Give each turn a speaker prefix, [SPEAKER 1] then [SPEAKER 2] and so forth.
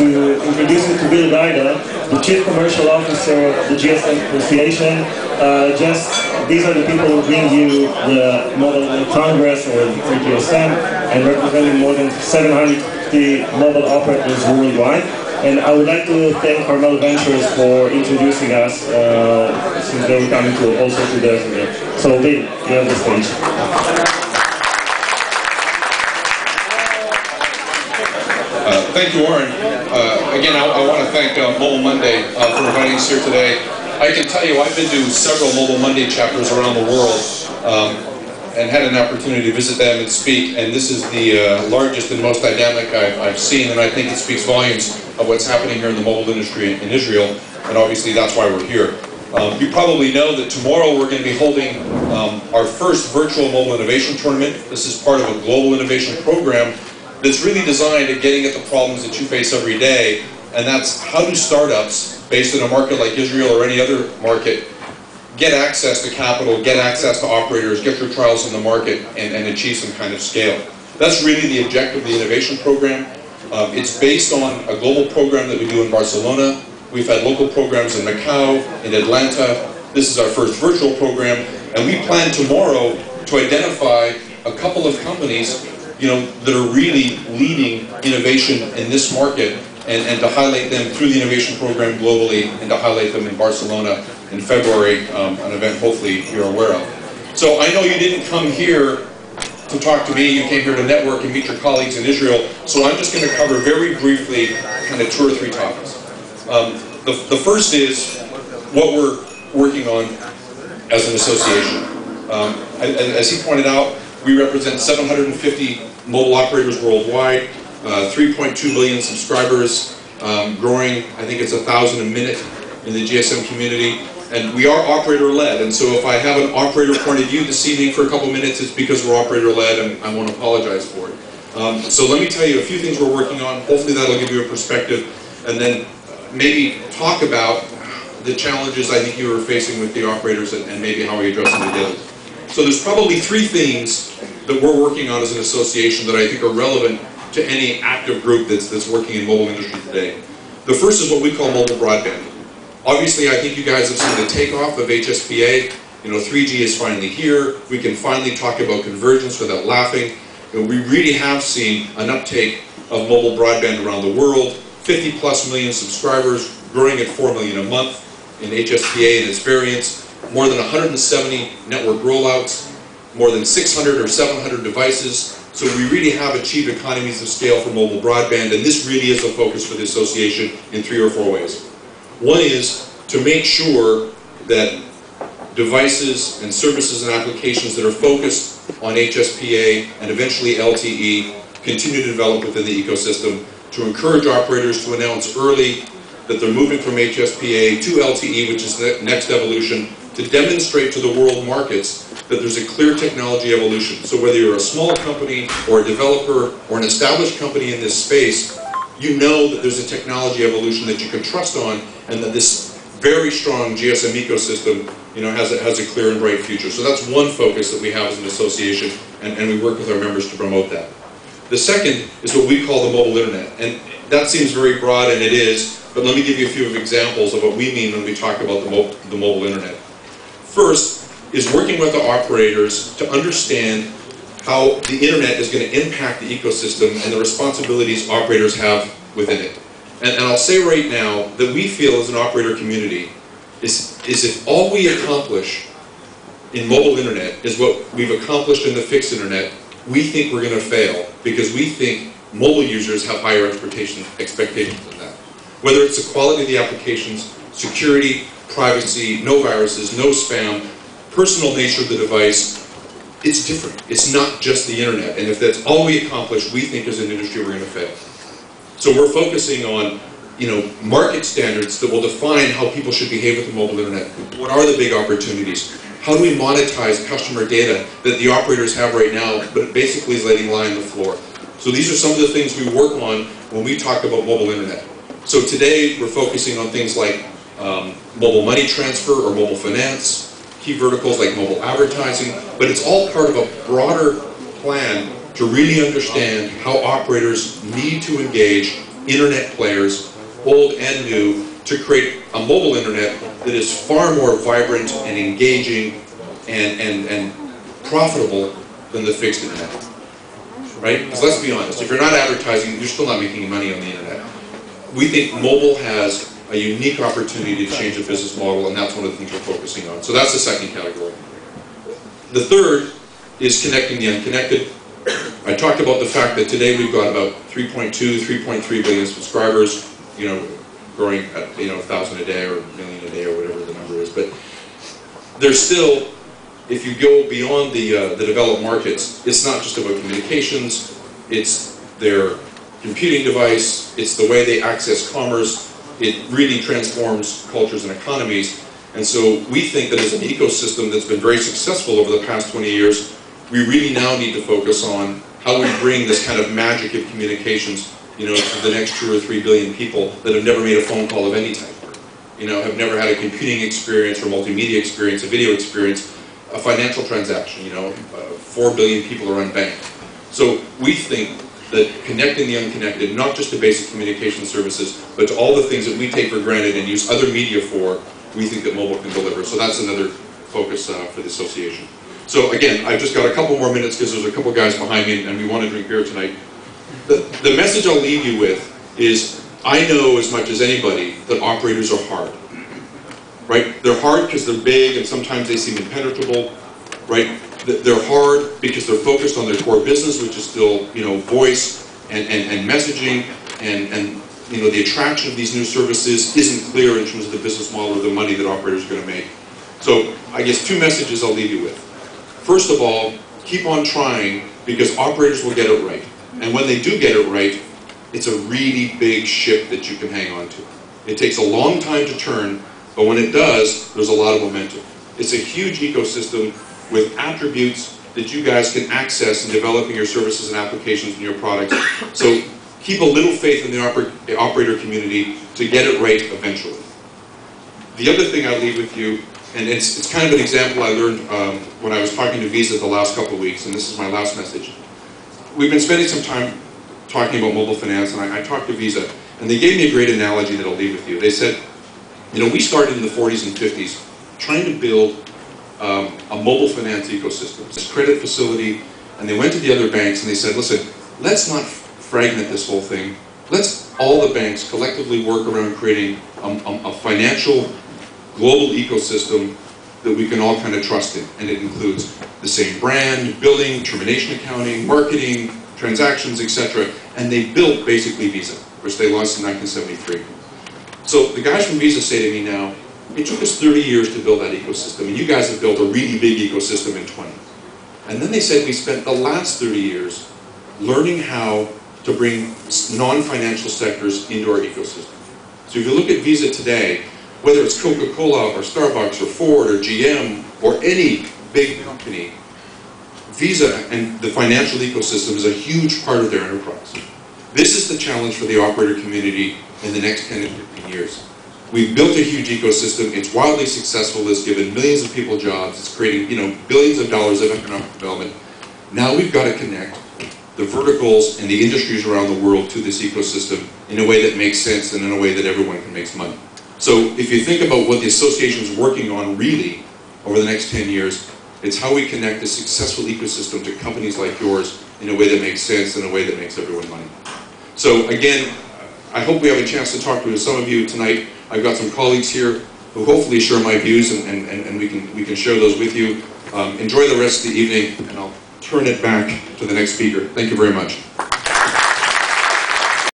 [SPEAKER 1] to introduce you to Bill Gajda, the Chief Commercial Officer of the GSM Association. These are the people who bring you the Mobile Congress or GSM, and representing more than 750 mobile operators worldwide. And I would like to thank Carmel Ventures for introducing us, since they were coming also to the event. So Bill, you have the stage.
[SPEAKER 2] Thank you, Warren. Again, I want to thank Mobile Monday for inviting us here today. I can tell you I've been to several Mobile Monday chapters around the world and had an opportunity to visit them and speak, and this is the largest and most dynamic I've seen, and I think it speaks volumes of what's happening here in the mobile industry in Israel, and obviously that's why we're here. You probably know that tomorrow we're going to be holding our first virtual mobile innovation tournament. This is part of a global innovation program that's really designed at getting at the problems that you face every day, and that's how do startups, based in a market like Israel or any other market, get access to capital, get access to operators, get your trials in the market, and achieve some kind of scale. That's really the objective of the innovation program. It's based on a global program that we do in Barcelona. We've had local programs in Macau, in Atlanta. This is our first virtual program, and we plan tomorrow to identify a couple of companies that are really leading innovation in this market, and to highlight them through the innovation program globally, and to highlight them in Barcelona in February, an event hopefully you're aware of. So I know you didn't come here to talk to me, you came here to network and meet your colleagues in Israel, so I'm just going to cover very briefly kind of 2 or 3 topics. The first is what we're working on as an association. As he pointed out, we represent 750 mobile operators worldwide, 3.2 million subscribers, growing, I think it's 1,000 a minute in the GSM community, and we are operator-led, and so if I have an operator point of view this evening for a couple minutes, it's because we're operator-led, and I want to apologize for it. So let me tell you a few things we're working on. Hopefully that'll give you a perspective, and then maybe talk about the challenges I think you were facing with the operators, and maybe how we address them together. So there's probably 3 things that we're working on as an association that I think are relevant to any active group that's working in mobile industry today. The first is what we call mobile broadband. Obviously, I think you guys have seen the takeoff of HSPA. 3G is finally here. We can finally talk about convergence without laughing. We really have seen an uptake of mobile broadband around the world. 50+ million subscribers, growing at 4 million a month in HSPA and its variants. More than 170 network rollouts. More than 600 or 700 devices. So we really have achieved economies of scale for mobile broadband, and this really is a focus for the association in 3 or 4 ways. One is to make sure that devices and services and applications that are focused on HSPA and eventually LTE continue to develop within the ecosystem, to encourage operators to announce early that they're moving from HSPA to LTE, which is the next evolution, to demonstrate to the world markets that there's a clear technology evolution. So whether you're a small company or a developer or an established company in this space, you know that there's a technology evolution that you can trust on, and that this very strong GSM ecosystem has a clear and bright future. So that's one focus that we have as an association, and we work with our members to promote that. The second is what we call the mobile internet, and that seems very broad, and it is, but let me give you a few examples of what we mean when we talk about the mobile internet. First is working with the operators to understand how the internet is going to impact the ecosystem and the responsibilities operators have within it. And I'll say right now that we feel as an operator community is if all we accomplish in mobile internet is what we've accomplished in the fixed internet, we think we're going to fail, because we think mobile users have higher expectations than that. Whether it's the quality of the applications, security, privacy, no viruses, no spam, personal nature of the device, it's different. It's not just the internet. And if that's all we accomplish, we think as an industry we're going to fail. So we're focusing on market standards that will define how people should behave with the mobile internet. What are the big opportunities? How do we monetize customer data that the operators have right now, but it basically is letting lie on the floor? So these are some of the things we work on when we talk about mobile internet. So today we're focusing on things like mobile money transfer or mobile finance, key verticals like mobile advertising, but it's all part of a broader plan to really understand how operators need to engage internet players, old and new, to create a mobile internet that is far more vibrant and engaging and profitable than the fixed internet. Right? Because let's be honest, if you're not advertising, you're still not making money on the internet. We think mobile has a unique opportunity to change the business model, and that's one of the things we're focusing on. So that's the second category. The third is connecting the unconnected. I talked about the fact that today we've got about 3.2, 3.3 billion subscribers, growing at 1,000 a day or a million a day or whatever the number is. But there's still, if you go beyond the developed markets, it's not just about communications, it's their computing device, it's the way they access commerce. It really transforms cultures and economies. And so we think that as an ecosystem that's been very successful over the past 20 years, we really now need to focus on how we bring this kind of magic of communications, to the next 2 or 3 billion people that have never made a phone call of any type, have never had a computing experience or multimedia experience, a video experience, a financial transaction, 4 billion people are unbanked. So we think that connecting the unconnected, not just to basic communication services, but to all the things that we take for granted and use other media for, we think that mobile can deliver. So that's another focus for the association. So again, I've just got a couple more minutes because there's a couple guys behind me and we want to drink beer tonight. The message I'll leave you with is, I know as much as anybody that operators are hard. Right? They're hard because they're big and sometimes they seem impenetrable. Right? They're hard because they're focused on their core business, which is still, voice and messaging, and the attraction of these new services isn't clear in terms of the business model or the money that operators are going to make. So I guess 2 messages I'll leave you with. First of all, keep on trying because operators will get it right. And when they do get it right, it's a really big ship that you can hang on to. It takes a long time to turn, but when it does, there's a lot of momentum. It's a huge ecosystem with attributes that you guys can access in developing your services and applications and your products. So keep a little faith in the operator community to get it right eventually. The other thing I'll leave with you, and it's kind of an example I learned when I was talking to Visa the last couple of weeks, and this is my last message. We've been spending some time talking about mobile finance, and I talked to Visa, and they gave me a great analogy that I'll leave with you. They said, we started in the 40s and 50s trying to build a mobile finance ecosystem, this credit facility, and they went to the other banks and they said, listen, let's not fragment this whole thing. Let's all the banks collectively work around creating a financial global ecosystem that we can all kind of trust in. And it includes the same brand, billing, termination accounting, marketing, transactions, etc. And they built basically Visa, which they launched in 1973. So the guys from Visa say to me now, it took us 30 years to build that ecosystem, and you guys have built a really big ecosystem in 20. And then they said we spent the last 30 years learning how to bring non-financial sectors into our ecosystem. So if you look at Visa today, whether it's Coca-Cola or Starbucks or Ford or GM or any big company, Visa and the financial ecosystem is a huge part of their enterprise. This is the challenge for the operator community in the next 10 to 15 years. We've built a huge ecosystem, it's wildly successful, it's given millions of people jobs, it's creating billions of dollars of economic development. Now we've got to connect the verticals and the industries around the world to this ecosystem in a way that makes sense and in a way that everyone can make money. So if you think about what the association is working on really over the next 10 years, it's how we connect a successful ecosystem to companies like yours in a way that makes sense, in a way that makes everyone money. So again, I hope we have a chance to talk to some of you tonight. I've got some colleagues here who hopefully share my views, and we can share those with you. Enjoy the rest of the evening, and I'll turn it back to the next speaker. Thank you very much.